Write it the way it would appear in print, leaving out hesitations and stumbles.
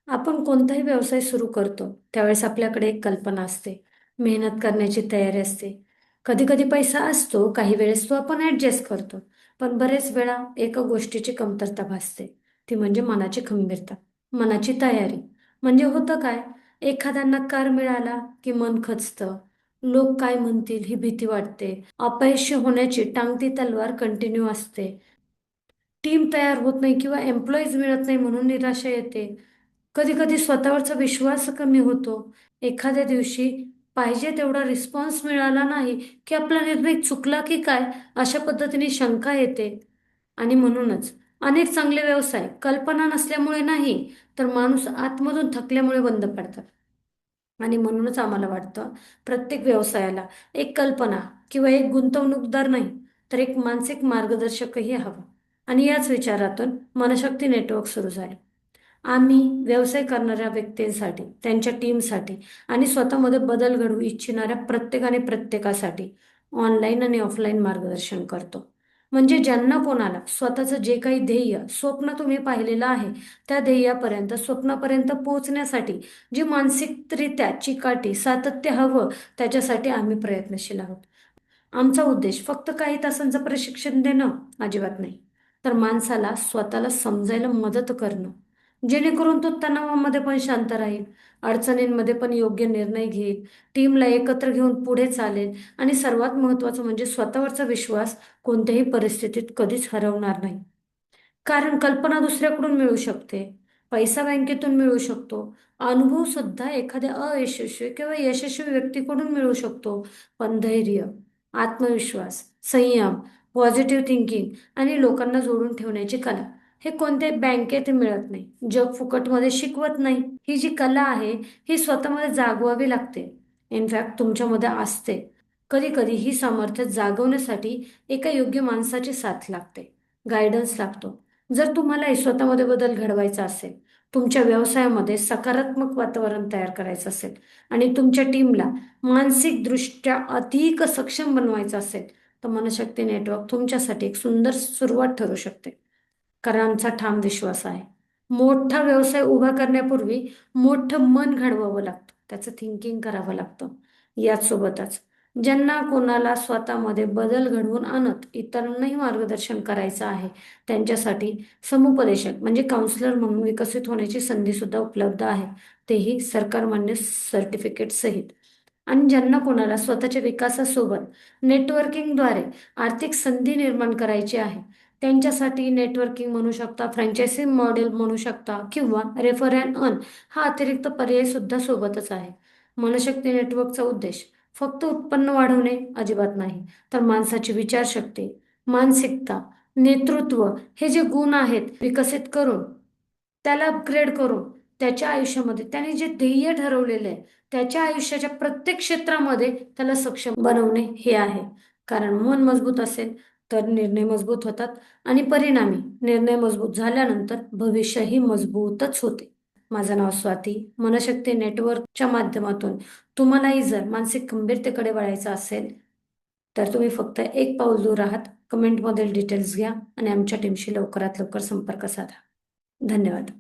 आपण कोणताही व्यवसाय सुरू करतो त्यावेळेस आपल्याकडे एक कल्पना असते, मेहनत करण्याची तयारी असते. कधी कधी पैसा असतो, काही वेळेस तो आपण ऍडजस्ट करतो. पण बरेच वेळा एका गोष्टीची कमतरता भासते, ती म्हणजे मनाची खंबीरता, मनाची तयारी. म्हणजे होतं काय, एखादा नकार मिळाला की मन खचतं, लोक काय म्हणतील ही भीती वाटते, अपयश होण्याची टांगती तलवार कंटिन्यू असते, टीम तयार होत नाही किंवा एम्प्लॉईज मिळत नाही म्हणून निराशा येते. कधी कधी स्वतःवरचा विश्वास कमी होतो. एखाद्या दिवशी पाहिजे तेवढा रिस्पॉन्स मिळाला नाही की आपला निर्णय चुकला की काय, अशा पद्धतीने शंका येते. आणि म्हणूनच अनेक चांगले व्यवसाय कल्पना नसल्यामुळे नाही, तर माणूस आतमधून थकल्यामुळे बंद पडतात. आणि म्हणूनच आम्हाला वाटतं, प्रत्येक व्यवसायाला एक कल्पना किंवा एक गुंतवणूकदार नाही, तर एक मानसिक मार्गदर्शकही हवा. आणि याच विचारातून मनशक्ती नेटवर्क सुरू झाले. आम्ही व्यवसाय करणाऱ्या व्यक्तींसाठी, त्यांच्या टीमसाठी आणि स्वतःमध्ये बदल घडवू इच्छिणाऱ्या प्रत्येकाने प्रत्येकासाठी ऑनलाईन आणि ऑफलाईन मार्गदर्शन करतो. म्हणजे ज्यांना कोणाला स्वतःचं जे काही ध्येय स्वप्न तुम्ही पाहिलेलं आहे, त्या ध्येयापर्यंत स्वप्नापर्यंत पोहोचण्यासाठी जी मानसिकरित्या चिकाटी सातत्य हवं, त्याच्यासाठी आम्ही प्रयत्नशील आहोत. आमचा उद्देश फक्त काही तासांचं प्रशिक्षण देणं अजिबात नाही, तर माणसाला स्वतःला समजायला मदत करणं, जेणेकरून तो तणावामध्ये पण शांत राहील, अडचणींमध्ये पण योग्य निर्णय घेईल, टीमला एकत्र घेऊन पुढे चालेल आणि सर्वात महत्त्वाचं म्हणजे स्वतःवरचा विश्वास कोणत्याही परिस्थितीत कधीच हरवणार नाही. कारण कल्पना दुसऱ्याकडून मिळू शकते, पैसा बँकेतून मिळू शकतो, अनुभव सुद्धा एखाद्या अयशस्वी किंवा यशस्वी व्यक्तीकडून मिळू शकतो. पण धैर्य, आत्मविश्वास, संयम, पॉझिटिव्ह थिंकिंग आणि लोकांना जोडून ठेवण्याची कला, हे कोणत्याही बँकेत मिळत नाही. जग फुकटमध्ये शिकवत नाही. ही जी कला आहे, ही स्वतःमध्ये जागवावी लागते. इनफॅक्ट तुमच्यामध्ये असते. कधी कधी ही सामर्थ्य जागवण्यासाठी एका योग्य माणसाची साथ लागते, गायडन्स लागतो. जर तुम्हाला स्वतःमध्ये बदल घडवायचा असेल, तुमच्या व्यवसायामध्ये सकारात्मक वातावरण तयार करायचं असेल आणि तुमच्या टीमला मानसिकदृष्ट्या अधिक सक्षम बनवायचं असेल, तर मनशक्ती नेटवर्क तुमच्यासाठी एक सुंदर सुरुवात ठरू शकते. कारण आमचा ठाम विश्वास आहे, मोठा व्यवसाय उभा करण्यापूर्वी मोठं मन घडवावं लागतं, त्याचं थिंकिंग करावं लागतं. याचसोबतच ज्यांना कोणाला स्वतःमध्ये बदल घडवून आणत इतरांनाही मार्गदर्शन करायचं आहे, त्यांच्यासाठी समुपदेशक म्हणजे काउन्सिलर म्हणून विकसित होण्याची संधी सुद्धा उपलब्ध आहे, तेही सरकारमान्य सर्टिफिकेट सहित. आणि ज्यांना कोणाला स्वतःच्या विकासासोबत नेटवर्किंगद्वारे आर्थिक संधी निर्माण करायची आहे, त्यांच्यासाठी नेटवर्किंग म्हणू शकता, फ्रँचायझी मॉडेल म्हणू शकता किंवा रेफर अँड अर्न हा अतिरिक्त पर्याय सुद्धा सोबतच आहे. मनशक्ती नेटवर्कचा उद्देश फक्त उत्पन्न वाढवणे अजिबात नाही, तर माणसाची विचारशक्ती, मानसिकता, नेतृत्व हे जे गुण आहेत विकसित करून, त्याला अपग्रेड करून, त्याच्या आयुष्यामध्ये त्याने जे ध्येय ठरवलेले आहे, त्याच्या आयुष्याच्या प्रत्येक क्षेत्रामध्ये त्याला सक्षम बनवणे हे आहे. कारण मन मजबूत असेल तर निर्णय मजबूत होतात आणि परिणामी निर्णय मजबूत झाल्यानंतर भविष्यही मजबूतच होते. माझं नाव स्वाती. मनशक्ती नेटवर्कच्या माध्यमातून तुम्हालाही जर मानसिक खंबीरतेकडे वळायचं असेल, तर तुम्ही फक्त एक पाऊल दूर आहात. कमेंटमधील डिटेल्स घ्या आणि आमच्या टीमशी लवकरात लवकर संपर्क साधा. धन्यवाद.